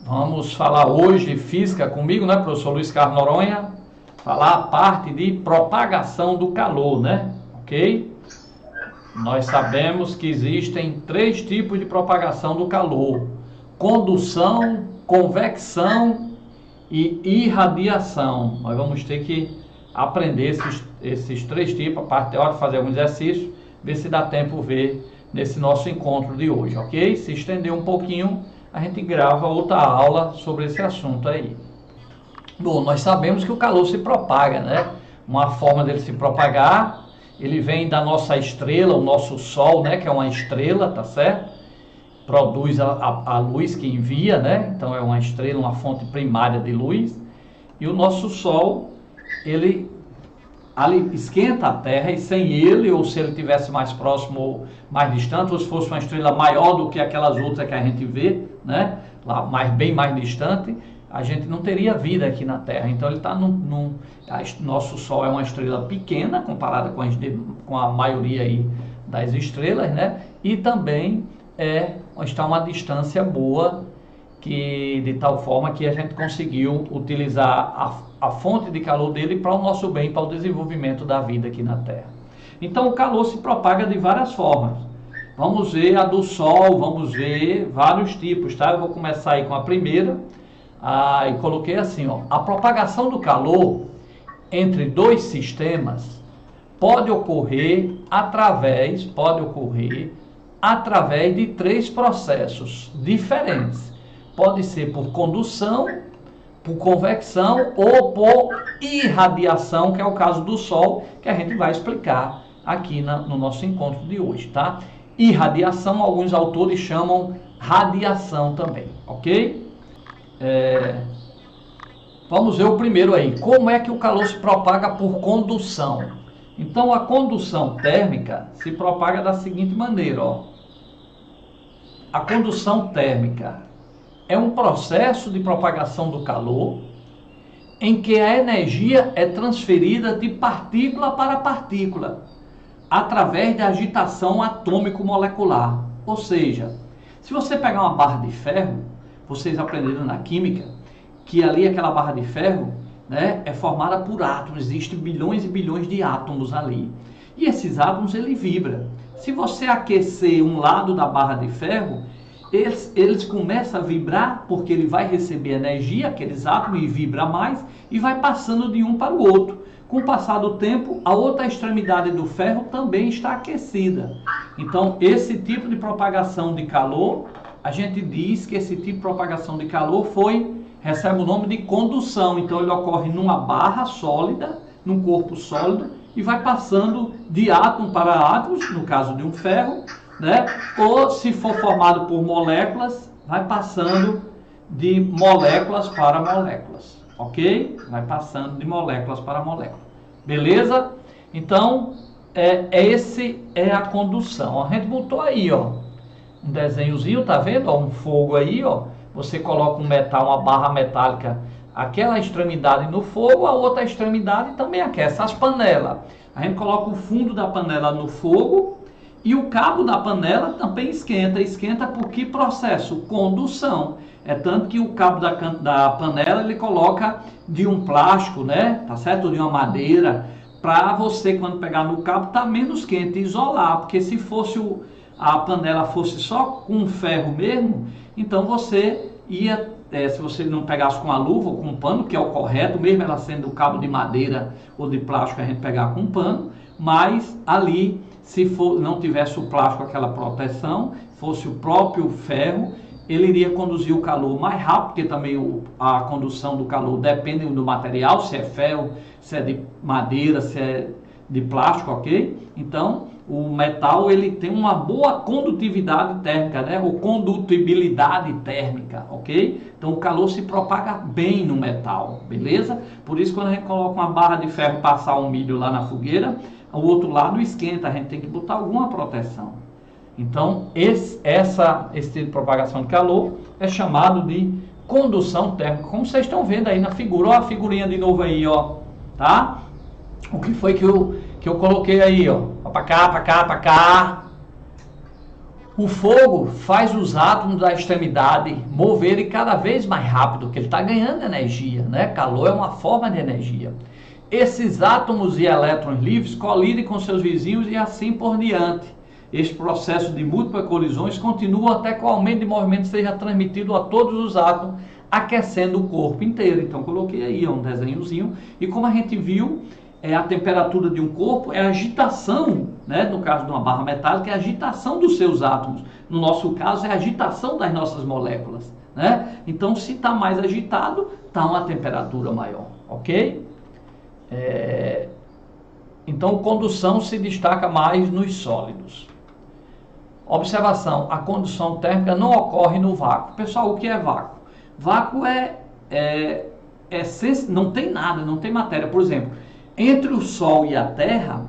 Vamos falar hoje de física comigo, né, professor Luiz Carlos Noronha? Falar a parte de propagação do calor, né? Ok? Nós sabemos que existem 3 tipos de propagação do calor: condução, convecção e irradiação. Nós vamos ter que aprender esses 3 tipos, a parte teórica, fazer algum exercício, ver se dá tempo ver nesse nosso encontro de hoje, ok? Se estender um pouquinho, a gente grava outra aula sobre esse assunto aí. Bom, nós sabemos que o calor se propaga, né? Uma forma dele se propagar, ele vem da nossa estrela, o nosso Sol, né? Que é uma estrela, tá certo? Produz a luz que envia, né? Então é uma estrela, uma fonte primária de luz. E o nosso Sol, ele ali esquenta a Terra, e sem ele, ou se ele estivesse mais próximo ou mais distante, ou se fosse uma estrela maior do que aquelas outras que a gente vê, né? Lá, bem mais distante, a gente não teria vida aqui na Terra. Então ele está nosso Sol é uma estrela pequena comparada com a maioria aí das estrelas, né? E também está uma distância boa, que de tal forma que a gente conseguiu utilizar a fonte de calor dele para o nosso bem, para o desenvolvimento da vida aqui na Terra. Então o calor se propaga de várias formas. Vamos ver a do Sol, vamos ver vários tipos, tá? Eu vou começar aí com a primeira. E coloquei assim, ó: a propagação do calor entre 2 sistemas pode ocorrer através de 3 processos diferentes. Pode ser por condução, por convecção ou por irradiação, que é o caso do Sol, que a gente vai explicar aqui no nosso encontro de hoje, tá? Irradiação, alguns autores chamam radiação também, ok? Vamos ver o primeiro aí. Como é que o calor se propaga por condução? Então, a condução térmica se propaga da seguinte maneira, ó. A condução térmica é um processo de propagação do calor em que a energia é transferida de partícula para partícula através da agitação atômico-molecular. Ou seja, se você pegar uma barra de ferro, vocês aprenderam na química que ali aquela barra de ferro, né, é formada por átomos, existem bilhões e bilhões de átomos ali. E esses átomos ele vibra. Se você aquecer um lado da barra de ferro, eles começam a vibrar porque ele vai receber energia, aqueles átomos, e vibra mais, e vai passando de um para o outro. Com o passar do tempo, a outra extremidade do ferro também está aquecida. Então, esse tipo de propagação de calor, a gente diz que esse tipo de propagação de calor recebe o nome de condução. Então, ele ocorre numa barra sólida, num corpo sólido, e vai passando de átomo para átomos, no caso de um ferro, né? Ou se for formado por moléculas, vai passando de moléculas para moléculas, ok? Vai passando de moléculas para moléculas, beleza? Então, esse é a condução. A gente botou aí, ó, um desenhozinho, tá vendo? Ó, um fogo aí, ó. Você coloca um metal, uma barra metálica, aquela extremidade no fogo, a outra extremidade também aquece. As panelas, a gente coloca o fundo da panela no fogo, e o cabo da panela também esquenta. Esquenta por que processo? Condução. É tanto que o cabo da panela ele coloca de um plástico, né? Tá certo? De uma madeira, para você, quando pegar no cabo, tá menos quente, isolar. Porque se fosse a panela fosse só com ferro mesmo, então você ia, se você não pegasse com a luva ou com um pano, que é o correto, mesmo ela sendo cabo de madeira ou de plástico, a gente pegar com um pano, mas ali, se não tivesse o plástico, aquela proteção, fosse o próprio ferro, ele iria conduzir o calor mais rápido, porque também a condução do calor depende do material, se é ferro, se é de madeira, se é de plástico, ok? Então, o metal ele tem uma boa condutividade térmica, né? Ou condutibilidade térmica, ok? Então, o calor se propaga bem no metal, beleza? Por isso, quando a gente coloca uma barra de ferro passar um milho lá na fogueira, o outro lado esquenta, a gente tem que botar alguma proteção. Então, esse tipo de propagação de calor é chamado de condução térmica, como vocês estão vendo aí na figura. Olha a figurinha de novo aí, ó, tá? O que foi que eu coloquei aí, ó, para cá, para cá, para cá. O fogo faz os átomos da extremidade moverem cada vez mais rápido, porque ele está ganhando energia, né? Calor é uma forma de energia. Esses átomos e elétrons livres colidem com seus vizinhos e assim por diante. Este processo de múltiplas colisões continua até que o aumento de movimento seja transmitido a todos os átomos, aquecendo o corpo inteiro. Então coloquei aí um desenhozinho, e como a gente viu, a temperatura de um corpo é a agitação, né? No caso de uma barra metálica, é a agitação dos seus átomos. No nosso caso, é a agitação das nossas moléculas, né? Então, se está mais agitado, está uma temperatura maior, ok? Então, condução se destaca mais nos sólidos. Observação, a condução térmica não ocorre no vácuo. Pessoal, o que é vácuo? Vácuo não tem nada, não tem matéria. Por exemplo, entre o Sol e a Terra,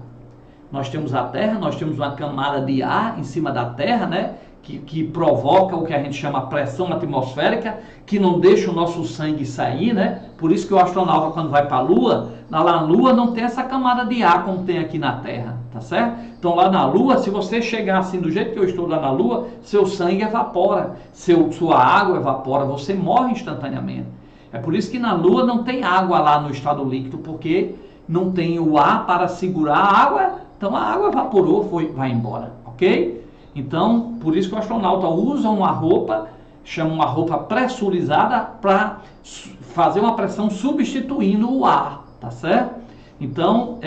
nós temos uma camada de ar em cima da Terra, né? Que provoca o que a gente chama pressão atmosférica, que não deixa o nosso sangue sair, né? Por isso que o astronauta, quando vai para a Lua, lá na Lua não tem essa camada de ar como tem aqui na Terra, tá certo? Então lá na Lua, se você chegar assim do jeito que eu estou lá na Lua, seu sangue evapora, sua água evapora, você morre instantaneamente. É por isso que na Lua não tem água lá no estado líquido, porque não tem o ar para segurar a água, então a água evaporou, vai embora, ok? Então, por isso que o astronauta usa uma roupa, chama uma roupa pressurizada, para fazer uma pressão substituindo o ar, tá certo? Então,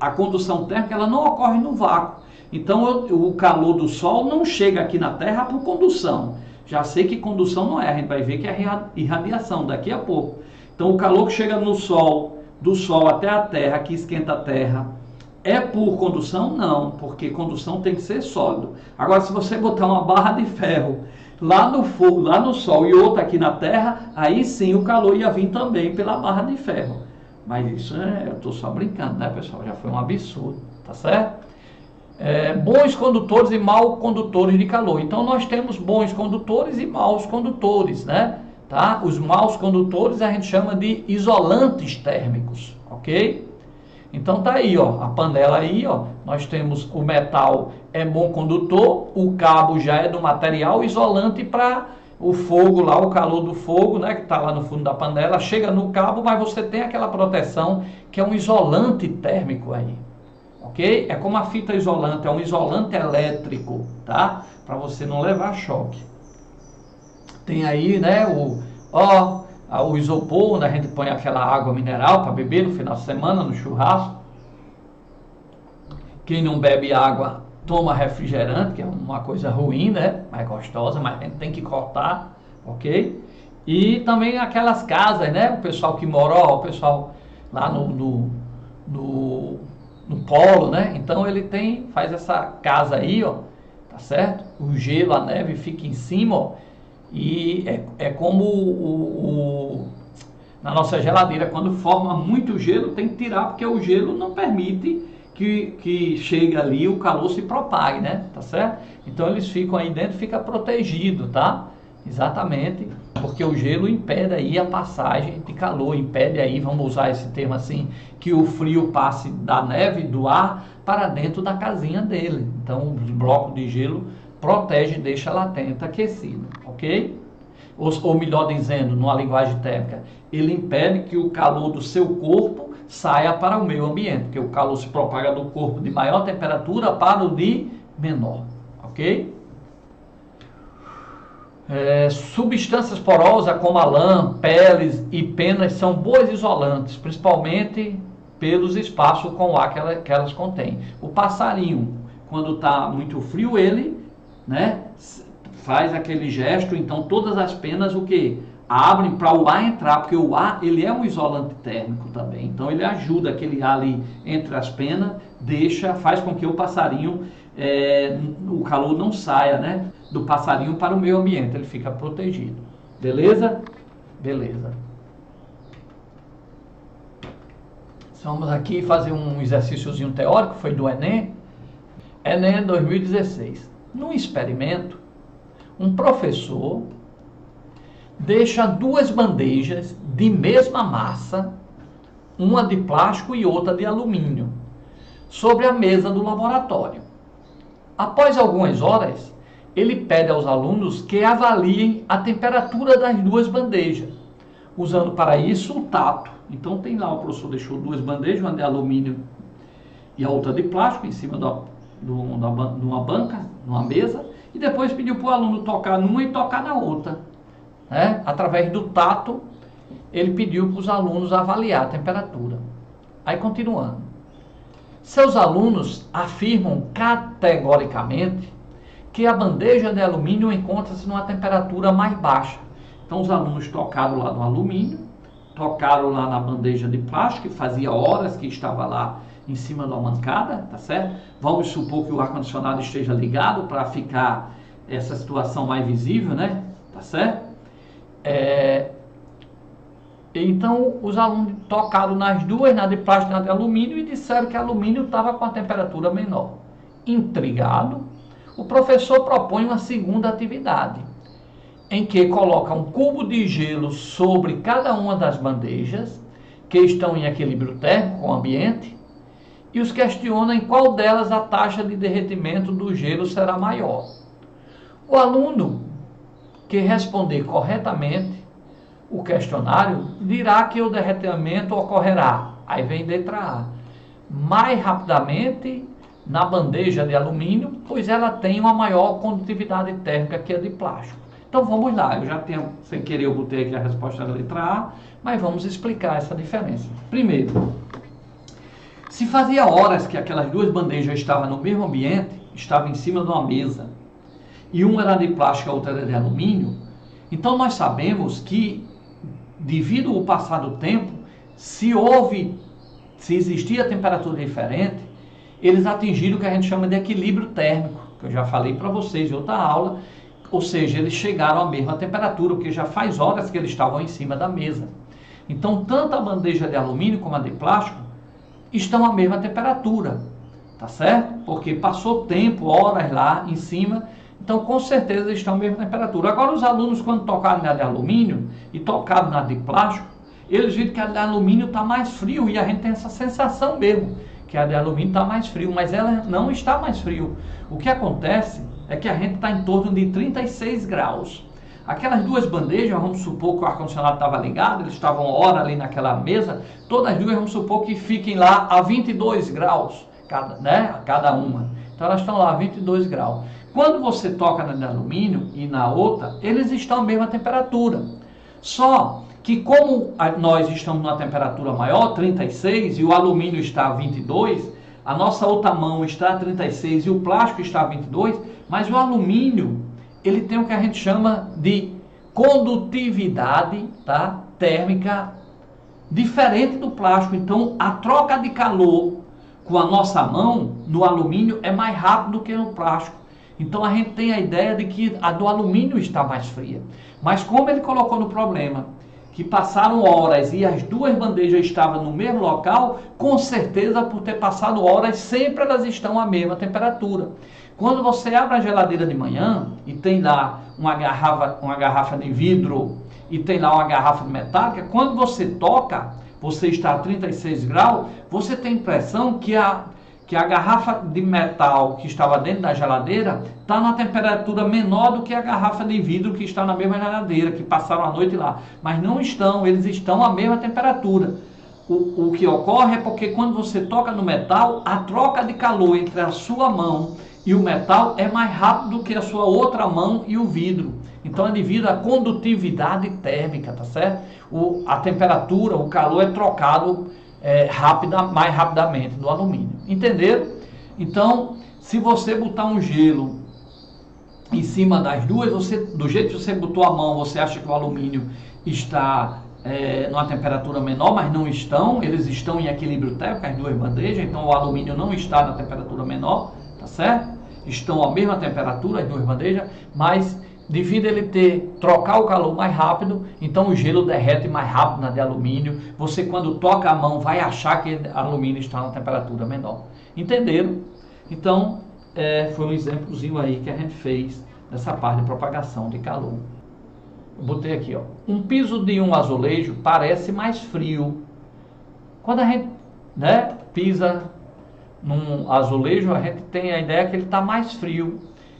a condução térmica ela não ocorre no vácuo. Então, o calor do Sol não chega aqui na Terra por condução. Já sei que condução não é, a gente vai ver que é irradiação daqui a pouco. Então, o calor que chega no Sol, do Sol até a Terra, que esquenta a Terra, é por condução? Não, porque condução tem que ser sólido. Agora, se você botar uma barra de ferro lá no fogo, lá no Sol e outra aqui na Terra, aí sim o calor ia vir também pela barra de ferro. Mas isso eu estou só brincando, né, pessoal? Já foi um absurdo, tá certo? Bons condutores e maus condutores de calor. Então, nós temos bons condutores e maus condutores, né? Tá? Os maus condutores a gente chama de isolantes térmicos, ok? Então tá aí, ó, a panela aí, ó, nós temos o metal é bom condutor, o cabo já é do material isolante para o fogo lá, o calor do fogo, né, que está lá no fundo da panela, chega no cabo, mas você tem aquela proteção que é um isolante térmico aí, ok? É como a fita isolante, é um isolante elétrico, tá? Para você não levar choque. Tem aí, né, o isopor, onde a gente põe aquela água mineral para beber no final de semana, no churrasco. Quem não bebe água, toma refrigerante, que é uma coisa ruim, né? Mais gostosa, mas a gente tem que cortar, ok? E também aquelas casas, né? O pessoal que mora, o pessoal lá no polo, né? Então ele faz essa casa aí, ó, tá certo? O gelo, a neve fica em cima, ó. E é como na nossa geladeira, quando forma muito gelo, tem que tirar, porque o gelo não permite que chegue ali, o calor se propague, né? Tá certo? Então eles ficam aí dentro, fica protegido, tá? Exatamente, porque o gelo impede aí a passagem de calor, impede aí, vamos usar esse termo assim, que o frio passe da neve, do ar, para dentro da casinha dele. Então o bloco de gelo protege e deixa latente aquecido, ok? Ou melhor dizendo, numa linguagem térmica, ele impede que o calor do seu corpo saia para o meio ambiente, porque o calor se propaga do corpo de maior temperatura para o de menor, ok? Substâncias porosas como a lã, peles e penas são boas isolantes, principalmente pelos espaços com ar que elas contêm. O passarinho, quando está muito frio, ele, né, faz aquele gesto, então todas as penas o que? Abrem para o ar entrar, porque o ar ele é um isolante térmico também, então ele ajuda aquele ar ali entre as penas, faz com que o passarinho, o calor não saia, né, do passarinho para o meio ambiente, ele fica protegido. Beleza? Beleza. Vamos aqui fazer um exercíciozinho teórico, foi do Enem. Enem 2016. Num experimento, um professor deixa duas bandejas de mesma massa, uma de plástico e outra de alumínio, sobre a mesa do laboratório. Após algumas horas, ele pede aos alunos que avaliem a temperatura das duas bandejas, usando para isso o tato. Então tem lá, o professor deixou duas bandejas, uma de alumínio e a outra de plástico, em cima de uma banca, numa mesa, e depois pediu para o aluno tocar numa e tocar na outra. Né? Através do tato, ele pediu para os alunos avaliar a temperatura. Aí continuando. Seus alunos afirmam categoricamente que a bandeja de alumínio encontra-se numa temperatura mais baixa. Então os alunos tocaram lá no alumínio, tocaram lá na bandeja de plástico, que fazia horas que estava lá em cima da bancada, tá certo? Vamos supor que o ar-condicionado esteja ligado para ficar essa situação mais visível, né? Tá certo? Então os alunos tocaram nas duas, na de plástico e na de alumínio, e disseram que alumínio estava com a temperatura menor. Intrigado, o professor propõe uma segunda atividade, em que coloca um cubo de gelo sobre cada uma das bandejas, que estão em equilíbrio térmico com o ambiente, e os questiona em qual delas a taxa de derretimento do gelo será maior. O aluno que responder corretamente o questionário dirá que o derretimento ocorrerá, aí vem letra A, mais rapidamente na bandeja de alumínio, pois ela tem uma maior condutividade térmica que a de plástico. Então vamos lá, eu já tenho, sem querer eu botei aqui a resposta da letra A, mas vamos explicar essa diferença. Primeiro, se fazia horas que aquelas duas bandejas estavam no mesmo ambiente, estavam em cima de uma mesa, e uma era de plástico e a outra era de alumínio, então nós sabemos que, devido ao passar do tempo, se existia temperatura diferente, eles atingiram o que a gente chama de equilíbrio térmico, que eu já falei para vocês em outra aula, ou seja, eles chegaram à mesma temperatura, porque já faz horas que eles estavam em cima da mesa. Então, tanto a bandeja de alumínio como a de plástico estão à mesma temperatura, tá certo? Porque passou tempo, horas lá em cima, então com certeza estão à mesma temperatura. Agora, os alunos, quando tocaram na de alumínio e tocaram na de plástico, eles viram que a de alumínio está mais frio, e a gente tem essa sensação mesmo, que a de alumínio está mais frio, mas ela não está mais frio. O que acontece é que a gente está em torno de 36 graus. Aquelas duas bandejas, vamos supor que o ar-condicionado estava ligado, eles estavam hora ali naquela mesa, todas as duas vamos supor que fiquem lá a 22 graus, cada uma. Então elas estão lá a 22 graus. Quando você toca na de alumínio e na outra, eles estão à mesma temperatura. Só que como nós estamos numa temperatura maior, 36, e o alumínio está a 22, a nossa outra mão está a 36 e o plástico está a 22, mas o alumínio, ele tem o que a gente chama de condutividade, tá, térmica diferente do plástico. Então, a troca de calor com a nossa mão no alumínio é mais rápido do que no plástico. Então, a gente tem a ideia de que a do alumínio está mais fria. Mas como ele colocou no problema que passaram horas e as duas bandejas estavam no mesmo local, com certeza, por ter passado horas, sempre elas estão à mesma temperatura. Quando você abre a geladeira de manhã e tem lá uma garrafa de vidro e tem lá uma garrafa metálica, quando você toca, você está a 36 graus, você tem a impressão que a garrafa de metal que estava dentro da geladeira está na temperatura menor do que a garrafa de vidro que está na mesma geladeira, que passaram a noite lá. Mas não estão, eles estão à mesma temperatura. O que ocorre é porque quando você toca no metal, a troca de calor entre a sua mão e o metal é mais rápido do que a sua outra mão e o vidro. Então é devido à condutividade térmica, tá certo? A temperatura, o calor é trocado mais rapidamente do alumínio. Entenderam? Então, se você botar um gelo em cima das duas, do jeito que você botou a mão, você acha que o alumínio está numa temperatura menor, mas não estão, eles estão em equilíbrio térmico, as duas bandejas, então o alumínio não está na temperatura menor, tá certo? Estão à mesma temperatura, as duas bandejas, mas devido a ele trocar o calor mais rápido, então o gelo derrete mais rápido na de alumínio. Você, quando toca a mão, vai achar que o alumínio está na temperatura menor. Entenderam? Então, foi um exemplozinho aí que a gente fez dessa parte de propagação de calor. Eu botei aqui, ó. Um piso de um azulejo parece mais frio. Quando a gente pisa num azulejo, a gente tem a ideia que ele está mais frio.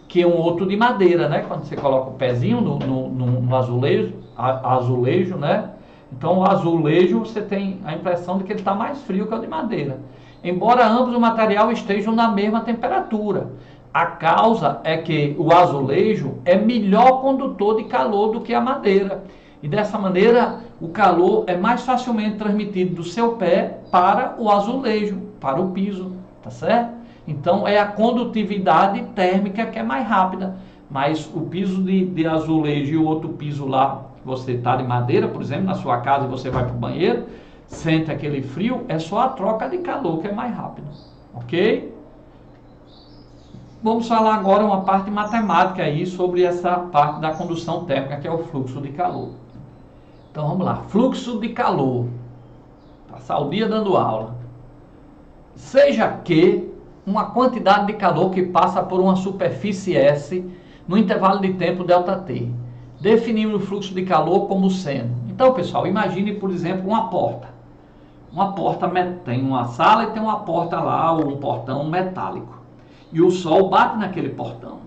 que um outro de madeira, né? Quando você coloca o pezinho no azulejo, né? Então o azulejo você tem a impressão de que ele está mais frio que o de madeira. Embora ambos o material estejam na mesma temperatura. A causa é que o azulejo é melhor condutor de calor do que a madeira. E dessa maneira o calor é mais facilmente transmitido do seu pé para o azulejo, para o piso, tá certo? Então é a condutividade térmica que é mais rápida. Mas o piso de azulejo e o outro piso lá, que você está de madeira, por exemplo, na sua casa e você vai para o banheiro, sente aquele frio, é só a troca de calor que é mais rápida. Ok? Vamos falar agora uma parte matemática aí sobre essa parte da condução térmica, que é o fluxo de calor. Então vamos lá, fluxo de calor. Passar o dia dando aula. Seja que uma quantidade de calor que passa por uma superfície S no intervalo de tempo ΔT. Definimos o fluxo de calor como sendo. Então, pessoal, imagine, por exemplo, uma porta. Uma porta tem uma sala e tem uma porta lá, ou um portão metálico. E o sol bate naquele portão.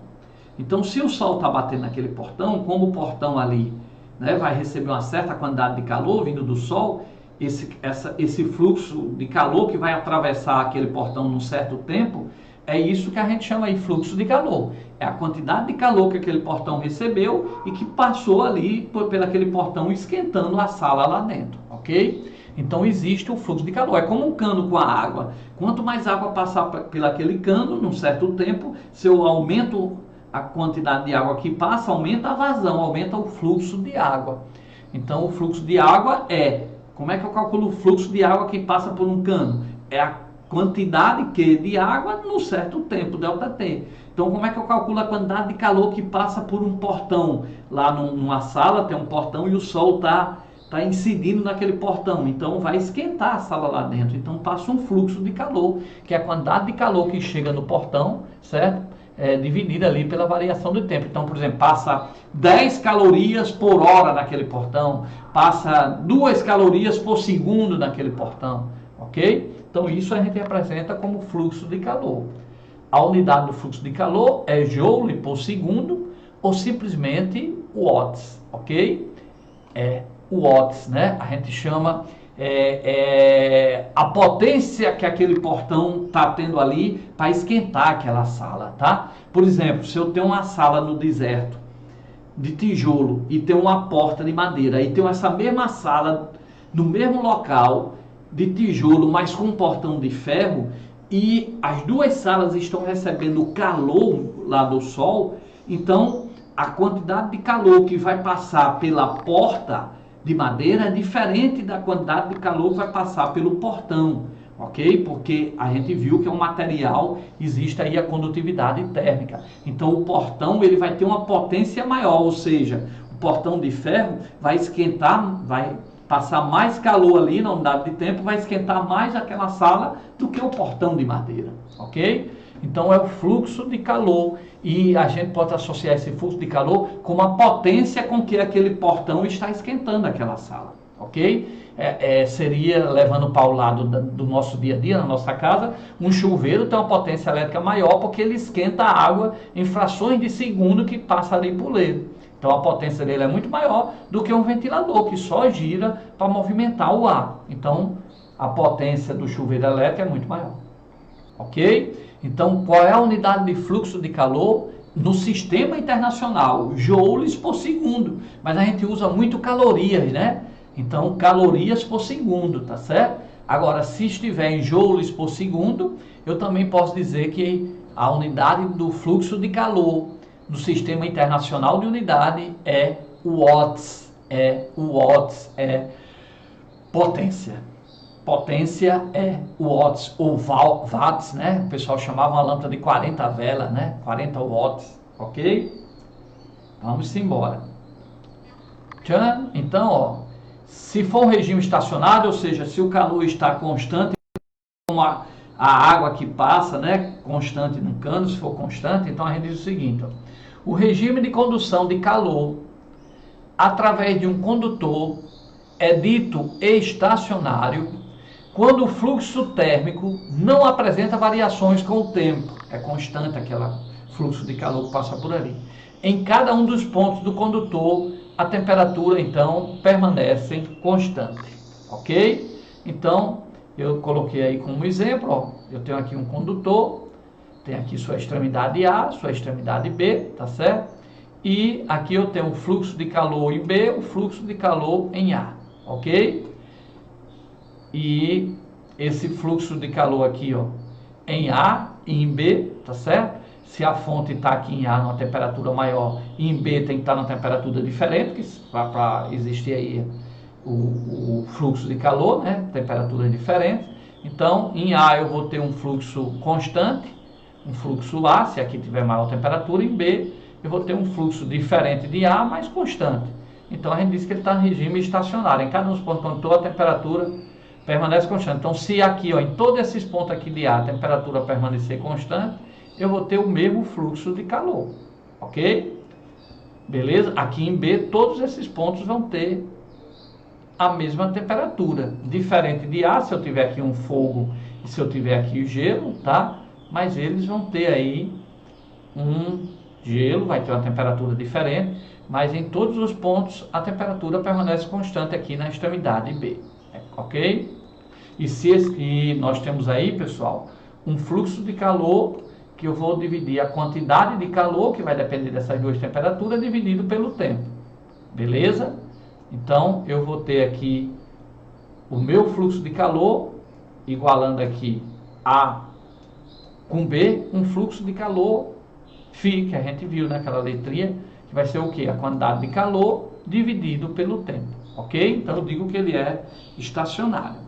Então, se o sol está batendo naquele portão, como o portão ali, né, vai receber uma certa quantidade de calor vindo do sol, esse fluxo de calor que vai atravessar aquele portão num certo tempo, é isso que a gente chama de fluxo de calor. É a quantidade de calor que aquele portão recebeu e que passou ali por aquele portão esquentando a sala lá dentro, ok? Então existe o fluxo de calor. É como um cano com a água. Quanto mais água passar pelaquele cano, num certo tempo, se eu aumento a quantidade de água que passa, aumenta a vazão, aumenta o fluxo de água. Então o fluxo de água como é que eu calculo o fluxo de água que passa por um cano? É a quantidade de água num certo tempo, ΔT. Então, como é que eu calculo a quantidade de calor que passa por um portão? Lá numa sala tem um portão e o sol está incidindo naquele portão. Então, vai esquentar a sala lá dentro. Então, passa um fluxo de calor, que é a quantidade de calor que chega no portão, certo? Dividida ali pela variação do tempo. Então, por exemplo, passa 10 calorias por hora naquele portão, passa 2 calorias por segundo naquele portão, ok? Então, isso a gente representa como fluxo de calor. A unidade do fluxo de calor é joule por segundo ou simplesmente watts, ok? É watts, né? A gente chama a potência que aquele portão está tendo ali para esquentar aquela sala, tá? Por exemplo, se eu tenho uma sala no deserto de tijolo e tenho uma porta de madeira e tenho essa mesma sala no mesmo local de tijolo, mas com um portão de ferro, e as duas salas estão recebendo calor lá do sol, então a quantidade de calor que vai passar pela porta de madeira é diferente da quantidade de calor que vai passar pelo portão, ok? Porque a gente viu que é um material, existe aí a condutividade térmica. Então o portão ele vai ter uma potência maior, ou seja, o portão de ferro vai esquentar, vai passar mais calor ali na unidade de tempo, vai esquentar mais aquela sala do que o portão de madeira, ok? Então é o fluxo de calor e a gente pode associar esse fluxo de calor com a potência com que aquele portão está esquentando aquela sala, ok? Seria, levando para o lado do nosso dia a dia, na nossa casa, um chuveiro tem uma potência elétrica maior porque ele esquenta a água em frações de segundo que passa ali por ele. Então a potência dele é muito maior do que um ventilador que só gira para movimentar o ar. Então a potência do chuveiro elétrico é muito maior, ok? Então, qual é a unidade de fluxo de calor no sistema internacional? Joules por segundo. Mas a gente usa muito calorias, né? Então, calorias por segundo, tá certo? Agora, se estiver em joules por segundo, eu também posso dizer que a unidade do fluxo de calor no sistema internacional de unidade é watts. Watts é potência. Potência é watts ou watts, né? O pessoal chamava uma lâmpada de 40 velas, né? 40 watts, ok? Vamos embora. Tchan. Então, ó, se for um regime estacionário, ou seja, se o calor está constante, como a água que passa, né? Constante no cano, se for constante, então a gente diz o seguinte, ó, o regime de condução de calor através de um condutor é dito estacionário quando o fluxo térmico não apresenta variações com o tempo, é constante aquela fluxo de calor que passa por ali. Em cada um dos pontos do condutor, a temperatura, então, permanece constante, ok? Então, eu coloquei aí como exemplo, ó, eu tenho aqui um condutor, tem aqui sua extremidade A, sua extremidade B, tá certo? E aqui eu tenho um fluxo de calor em B, o fluxo de calor em A, ok? E esse fluxo de calor aqui, ó, em A e em B, tá certo? Se a fonte está aqui em A numa temperatura maior e em B tem que estar numa temperatura diferente, para existir aí o fluxo de calor, né? Temperaturas diferentes. Então, em A eu vou ter um fluxo constante, um fluxo A, se aqui tiver maior temperatura, em B eu vou ter um fluxo diferente de A, mas constante. Então a gente diz que ele está em regime estacionário. Em cada um dos pontos onde estou, a temperatura permanece constante. Então se aqui, ó, em todos esses pontos aqui de A, a temperatura permanecer constante, eu vou ter o mesmo fluxo de calor, ok? Beleza? Aqui em B, todos esses pontos vão ter a mesma temperatura. Diferente de A, se eu tiver aqui um fogo e se eu tiver aqui o gelo, tá? Mas eles vão ter aí um gelo, vai ter uma temperatura diferente, mas em todos os pontos a temperatura permanece constante aqui na extremidade B, ok? E nós temos aí, pessoal, um fluxo de calor que eu vou dividir a quantidade de calor, que vai depender dessas duas temperaturas, dividido pelo tempo, beleza? Então eu vou ter aqui o meu fluxo de calor, igualando aqui A com B, um fluxo de calor φ, que a gente viu naquela letrinha, que vai ser o quê? A quantidade de calor dividido pelo tempo, ok? Então eu digo que ele é estacionário.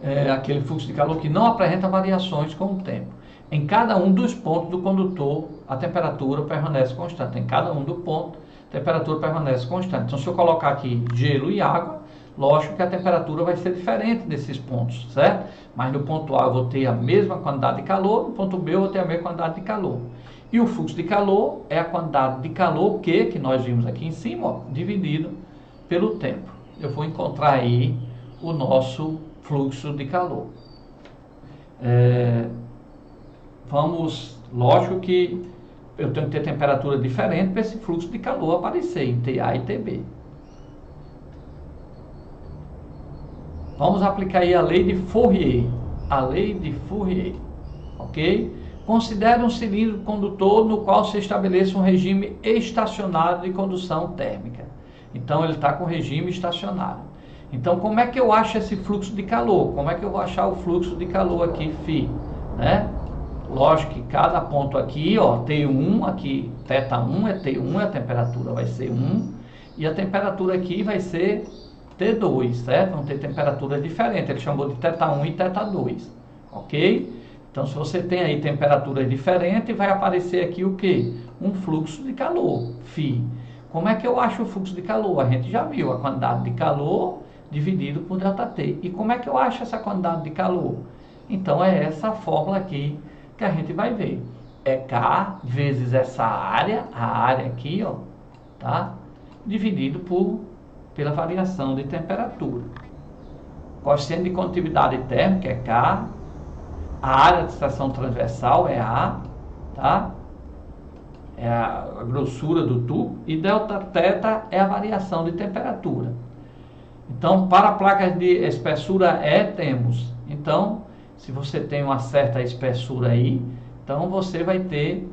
É aquele fluxo de calor que não apresenta variações com o tempo. Em cada um dos pontos do condutor, a temperatura permanece constante. Em cada um do ponto, a temperatura permanece constante. Então se eu colocar aqui gelo e água, lógico que a temperatura vai ser diferente nesses pontos, certo? Mas no ponto A eu vou ter a mesma quantidade de calor, no ponto B eu vou ter a mesma quantidade de calor. E o fluxo de calor é a quantidade de calor que nós vimos aqui em cima, ó, dividido pelo tempo. Eu vou encontrar aí o nosso fluxo de calor. Lógico que eu tenho que ter temperatura diferente para esse fluxo de calor aparecer em TA e TB. Vamos aplicar aí a lei de Fourier. A lei de Fourier, ok? Considere um cilindro condutor no qual se estabeleça um regime estacionário de condução térmica. Então ele está com regime estacionário. Então como é que eu acho esse fluxo de calor? Como é que eu vou achar o fluxo de calor aqui, φ? Né? Lógico que cada ponto aqui, ó, T1, aqui, θ1 é T1, a temperatura vai ser 1, e a temperatura aqui vai ser T2, certo? Vão ter temperaturas diferentes, ele chamou de θ1 e θ2, ok? Então, se você tem aí temperaturas diferentes, vai aparecer aqui o que? Um fluxo de calor, φ. Como é que eu acho o fluxo de calor? A gente já viu a quantidade de calor dividido por ΔT. E como é que eu acho essa quantidade de calor? Então, é essa fórmula aqui que a gente vai ver. É K vezes essa área, a área aqui, ó, tá? Dividido pela variação de temperatura. Coeficiente de condutividade térmica é K, a área de seção transversal é A, tá? É a grossura do tubo, e Δθ é a variação de temperatura. Então, para placas de espessura E, temos, então, se você tem uma certa espessura aí, então você vai ter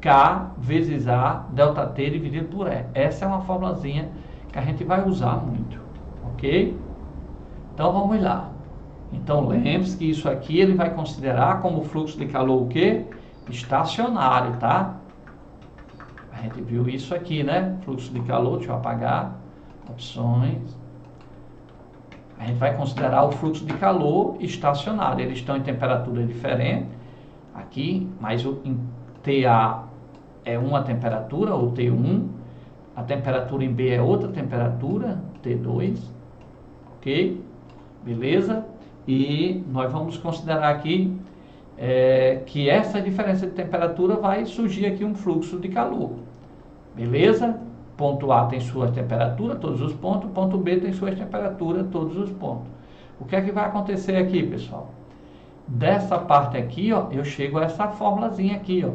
K vezes A, ΔT dividido por E. Essa é uma formulazinha que a gente vai usar muito, ok? Então vamos lá. Então lembre-se que isso aqui ele vai considerar como fluxo de calor o quê? Estacionário, tá? A gente viu isso aqui, né? Fluxo de calor, deixa eu apagar, opções. A gente vai considerar o fluxo de calor estacionário. Eles estão em temperatura diferente aqui, mas em TA é uma temperatura, ou T1. A temperatura em B é outra temperatura, T2, ok? Beleza? E nós vamos considerar aqui que essa diferença de temperatura vai surgir aqui um fluxo de calor. Beleza? Ponto A tem sua temperatura, todos os pontos, ponto B tem sua temperatura, todos os pontos. O que é que vai acontecer aqui, pessoal? dessa parte aqui, ó, eu chego a essa formulazinha aqui, ó.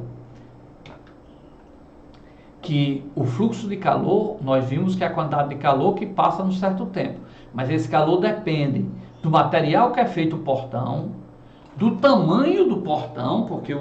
Que o fluxo de calor, nós vimos que é a quantidade de calor que passa num certo tempo. Mas esse calor depende do material que é feito o portão, do tamanho do portão, porque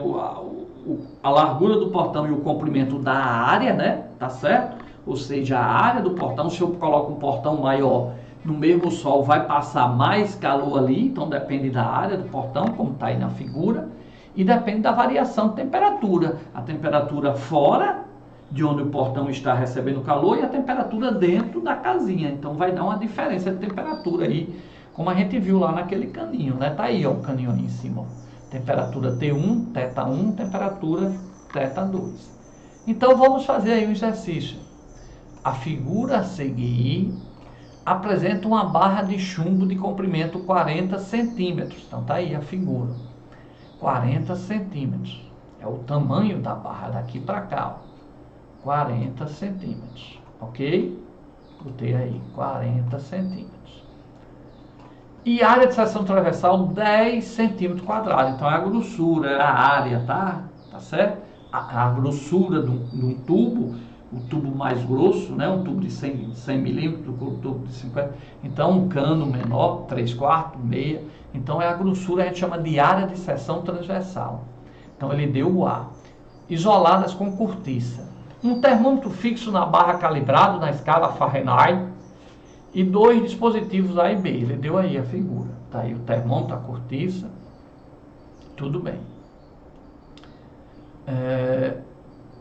a largura do portão e o comprimento da área, né? Tá certo? Ou seja, a área do portão, se eu coloco um portão maior no mesmo sol, vai passar mais calor ali, então depende da área do portão, como está aí na figura, e depende da variação de temperatura. A temperatura fora de onde o portão está recebendo calor e a temperatura dentro da casinha. Então vai dar uma diferença de temperatura aí, como a gente viu lá naquele caninho, né? Tá aí, ó, o caninho ali em cima, ó. Temperatura T1, θ1, temperatura θ2. Então vamos fazer aí um exercício. A figura a seguir apresenta uma barra de chumbo de comprimento 40 centímetros. Então tá aí a figura. 40 centímetros. É o tamanho da barra daqui para cá, ó. 40 centímetros, ok? Botei aí, 40 centímetros. E área de seção transversal, 10 centímetros quadrados. Então é a grossura, é a área, tá? Tá certo? A grossura de um tubo, o tubo mais grosso, né? Um tubo de 100 milímetros, um tubo de 50. Então um cano menor, 3/4, meia. Então é a grossura, a gente chama de área de seção transversal. Então ele deu o A. Isoladas com cortiça. Um termômetro fixo na barra calibrado na escala Fahrenheit e 2 dispositivos A e B. Ele deu aí a figura. Tá aí o termômetro, a cortiça. Tudo bem.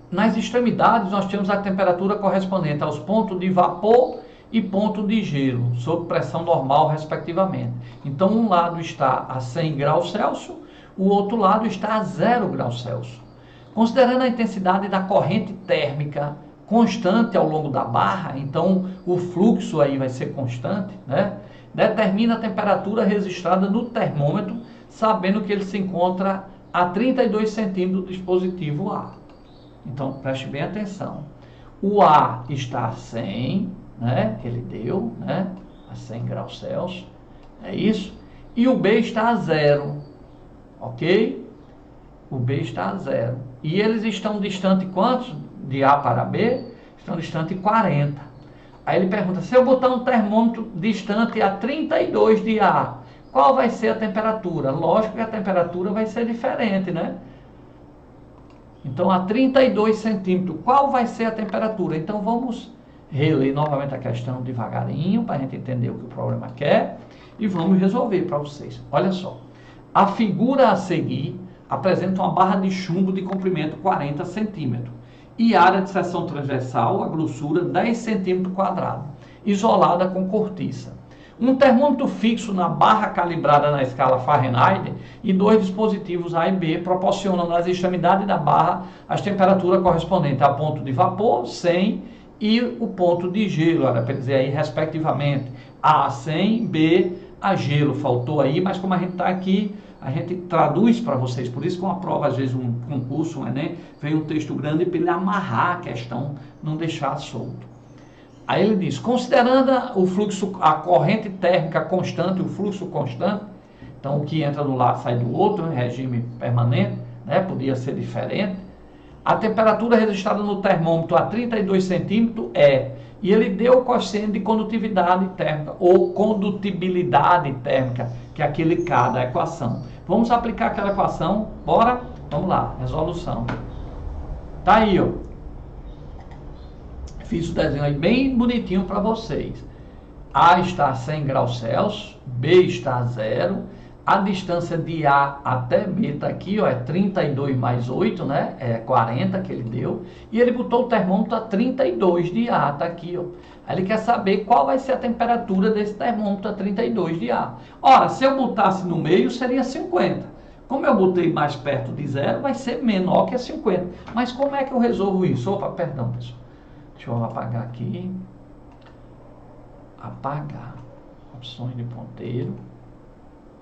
Nas extremidades nós temos a temperatura correspondente aos pontos de vapor e ponto de gelo, sob pressão normal, respectivamente. Então um lado está a 100 graus Celsius, o outro lado está a 0 graus Celsius. Considerando a intensidade da corrente térmica constante ao longo da barra, então o fluxo aí vai ser constante, né? Determina a temperatura registrada no termômetro, sabendo que ele se encontra a 32 centímetros do dispositivo A. Então preste bem atenção. O A está a 100, né? Ele deu, né? A 100 graus Celsius, é isso? E o B está a 0, ok? O B está a 0. E eles estão distantes quantos? De A para B? Estão distantes 40. Aí ele pergunta, se eu botar um termômetro distante a 32 de A, qual vai ser a temperatura? Lógico que a temperatura vai ser diferente, né? Então a 32 centímetros, qual vai ser a temperatura? Então vamos reler novamente a questão devagarinho, para a gente entender o que o problema quer, e vamos resolver para vocês. Olha só, a figura a seguir apresenta uma barra de chumbo de comprimento 40 centímetros e área de seção transversal, a grossura 10 centímetros quadrados, isolada com cortiça. Um termômetro fixo na barra calibrada na escala Fahrenheit e 2 dispositivos A e B proporcionam nas extremidades da barra as temperaturas correspondentes a ponto de vapor, 100, e o ponto de gelo, era para dizer aí, respectivamente, A 100, B a gelo. Faltou aí, mas como a gente está aqui, a gente traduz para vocês, por isso que uma prova, às vezes um concurso, um Enem, vem um texto grande para ele amarrar a questão, não deixar solto. Aí ele diz, considerando o fluxo, a corrente térmica constante, o fluxo constante, então o que entra de um lado sai do outro, regime permanente, né, podia ser diferente, a temperatura registrada no termômetro a 32 centímetros e ele deu o coeficiente de condutividade térmica, ou condutibilidade térmica, que é aquele K da equação. Vamos aplicar aquela equação, bora? Vamos lá, resolução. Tá aí, ó. Fiz o desenho aí bem bonitinho para vocês. A está a 100 graus Celsius, B está a 0, a distância de A até B está aqui, ó, é 32 mais 8, né? É 40 que ele deu. E ele botou o termômetro a 32 de A, tá aqui, ó. Aí ele quer saber qual vai ser a temperatura desse termômetro a 32 de A. Ora, se eu botasse no meio, seria 50. Como eu botei mais perto de 0, vai ser menor que a 50. Mas como é que eu resolvo isso? Opa, perdão, pessoal. Deixa eu apagar aqui. Apagar. Opções de ponteiro.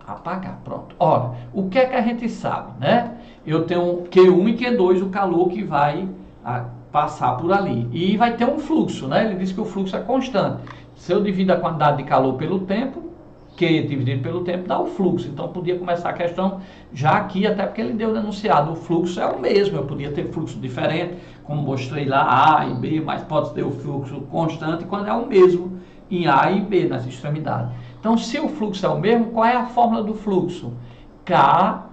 Apagar, pronto. Olha, o que é que a gente sabe, né? Eu tenho Q1 e Q2, o calor que vai passar por ali. E vai ter um fluxo, né? Ele diz que o fluxo é constante. Se eu divido a quantidade de calor pelo tempo, Q dividido pelo tempo dá o fluxo. Então podia começar a questão já aqui, até porque ele deu enunciado. O fluxo é o mesmo, eu podia ter fluxo diferente, como mostrei lá, A e B, mas pode ter o fluxo constante quando é o mesmo em A e B, nas extremidades. Então, se o fluxo é o mesmo, qual é a fórmula do fluxo? K,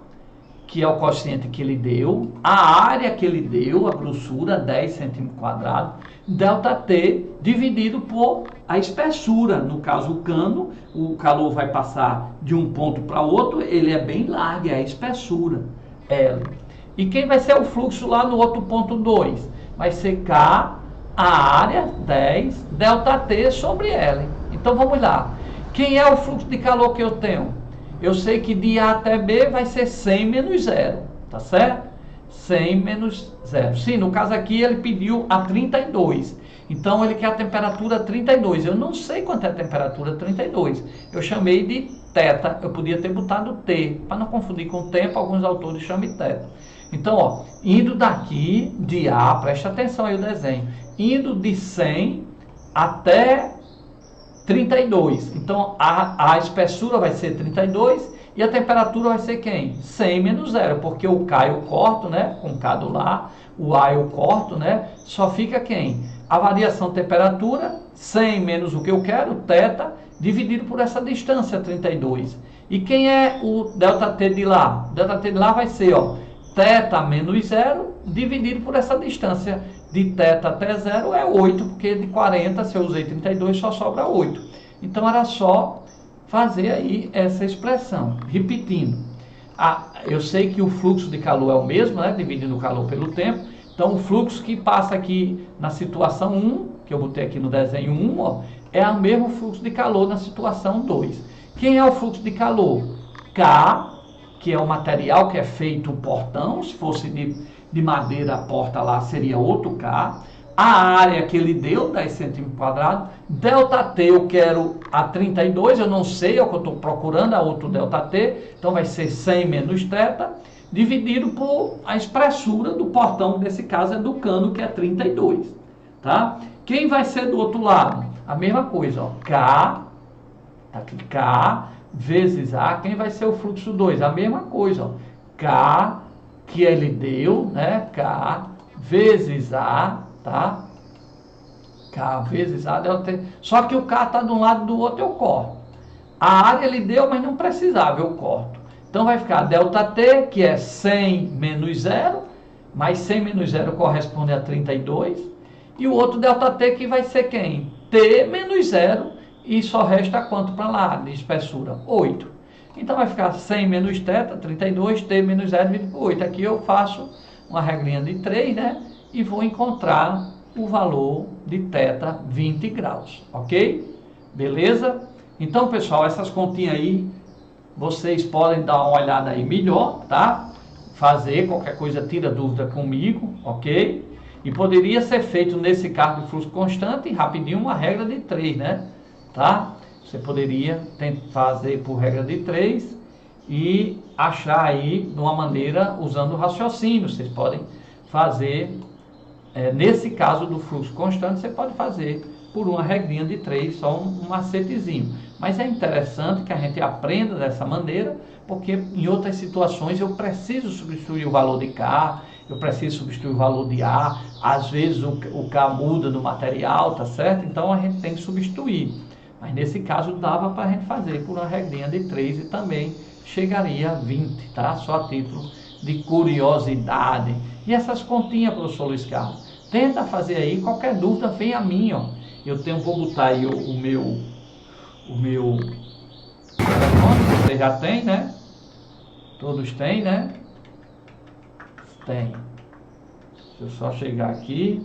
que é o coeficiente que ele deu, a área que ele deu, a grossura, 10 centímetros quadrados, ΔT dividido por a espessura. No caso, o cano, o calor vai passar de um ponto para outro, ele é bem largo, é a espessura, L. E quem vai ser o fluxo lá no outro ponto 2? Vai ser K, a área, 10, ΔT sobre L. Então, vamos lá. Quem é o fluxo de calor que eu tenho? Eu sei que de A até B vai ser 100 menos 0, tá certo? 100 menos 0. Sim, no caso aqui ele pediu a 32. Então ele quer a temperatura 32. Eu não sei quanto é a temperatura 32. Eu chamei de θ. Eu podia ter botado T. Para não confundir com o tempo, alguns autores chamam de θ. Então, ó, indo daqui de A, presta atenção aí o desenho. Indo de 100 até 32. Então, a espessura vai ser 32 e a temperatura vai ser quem? 100 menos 0, porque o K eu corto, né? Com K do lá, o A eu corto, né? Só fica quem? A variação de temperatura, 100 menos o que eu quero, θ, dividido por essa distância, 32. E quem é o ΔT de lá? O ΔT de lá vai ser, ó, θ menos 0, dividido por essa distância de θ até 0 é 8, porque de 40, se eu usei 32, só sobra 8. Então, era só fazer aí essa expressão, repetindo. Eu sei que o fluxo de calor é o mesmo, né? Dividindo o calor pelo tempo. Então, o fluxo que passa aqui na situação 1, que eu botei aqui no desenho 1, ó, é o mesmo fluxo de calor na situação 2. Quem é o fluxo de calor? K, que é o material que é feito o portão, se fosse de madeira a porta lá seria outro K. A área que ele deu, 10 centímetros quadrados. ΔT eu quero a 32, eu não sei, é o que eu estou procurando, a outro ΔT. Então vai ser 100 menos θ, dividido por a espessura do portão, nesse caso é do cano, que é 32. Tá? Quem vai ser do outro lado? A mesma coisa, ó, K, aqui K, vezes A. Quem vai ser o fluxo 2? A mesma coisa, ó, K, que ele deu, né? K vezes A, tá? K vezes A ΔT. Só que o K está de um lado do outro, eu corto. A área ele deu, mas não precisava, eu corto. Então vai ficar ΔT, que é 100 menos 0, mas 100 menos 0 corresponde a 32. E o outro ΔT que vai ser quem? T menos 0, e só resta quanto para lá de espessura? 8. Então vai ficar 100 menos θ, 32, T menos 0 dividido por 8. Aqui eu faço uma regrinha de 3, né? E vou encontrar o valor de θ 20 graus, ok? Beleza? Então, pessoal, essas continhas aí, vocês podem dar uma olhada aí melhor, tá? Fazer, qualquer coisa, tira dúvida comigo, ok? E poderia ser feito nesse caso de fluxo constante, rapidinho, uma regra de 3, né? Tá? Você poderia fazer por regra de 3 e achar aí de uma maneira usando o raciocínio. Vocês podem fazer, nesse caso do fluxo constante, você pode fazer por uma regrinha de 3, só um macetezinho. Mas é interessante que a gente aprenda dessa maneira, porque em outras situações eu preciso substituir o valor de K, eu preciso substituir o valor de A, às vezes o K muda no material, tá certo? Então a gente tem que substituir. Mas nesse caso dava para a gente fazer por uma regrinha de 3 e também chegaria a 20, tá? Só a título de curiosidade. E essas continhas, professor Luiz Carlos, tenta fazer aí, qualquer dúvida vem a mim, ó. Vou botar aí o meu telefone, você já tem, né? Todos têm, né? Tem. Deixa eu só chegar aqui.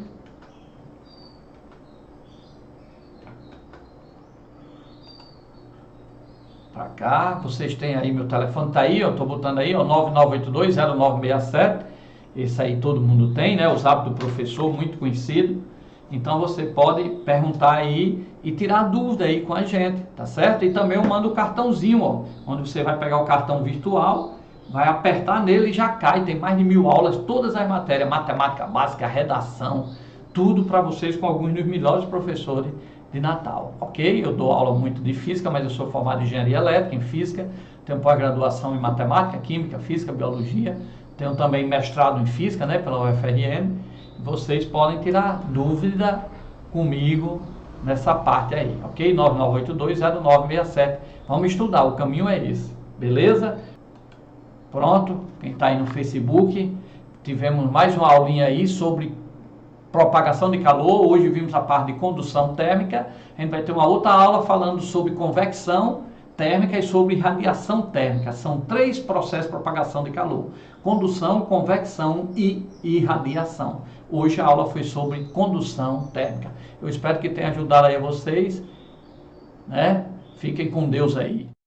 Para cá, vocês têm aí meu telefone, tá aí, eu tô botando aí, ó, 99820967. Esse aí todo mundo tem, né? O zap do professor, muito conhecido. Então você pode perguntar aí e tirar dúvida aí com a gente, tá certo? E também eu mando o cartãozinho, ó, onde você vai pegar o cartão virtual, vai apertar nele e já cai. Tem mais de 1000 aulas, todas as matérias, matemática básica, redação, tudo para vocês com alguns dos melhores professores de Natal, ok? Eu dou aula muito de física, mas eu sou formado em engenharia elétrica, em física, tenho pós-graduação em matemática, química, física, biologia, tenho também mestrado em física, né, pela UFRN. Vocês podem tirar dúvida comigo nessa parte aí, ok? 99820967. Vamos estudar, o caminho é esse, beleza? Pronto, quem está aí no Facebook, tivemos mais uma aulinha aí sobre propagação de calor. Hoje vimos a parte de condução térmica. A gente vai ter uma outra aula falando sobre convecção térmica e sobre radiação térmica. São 3 processos de propagação de calor: condução, convecção e irradiação. Hoje a aula foi sobre condução térmica. Eu espero que tenha ajudado aí a vocês, né? Fiquem com Deus aí.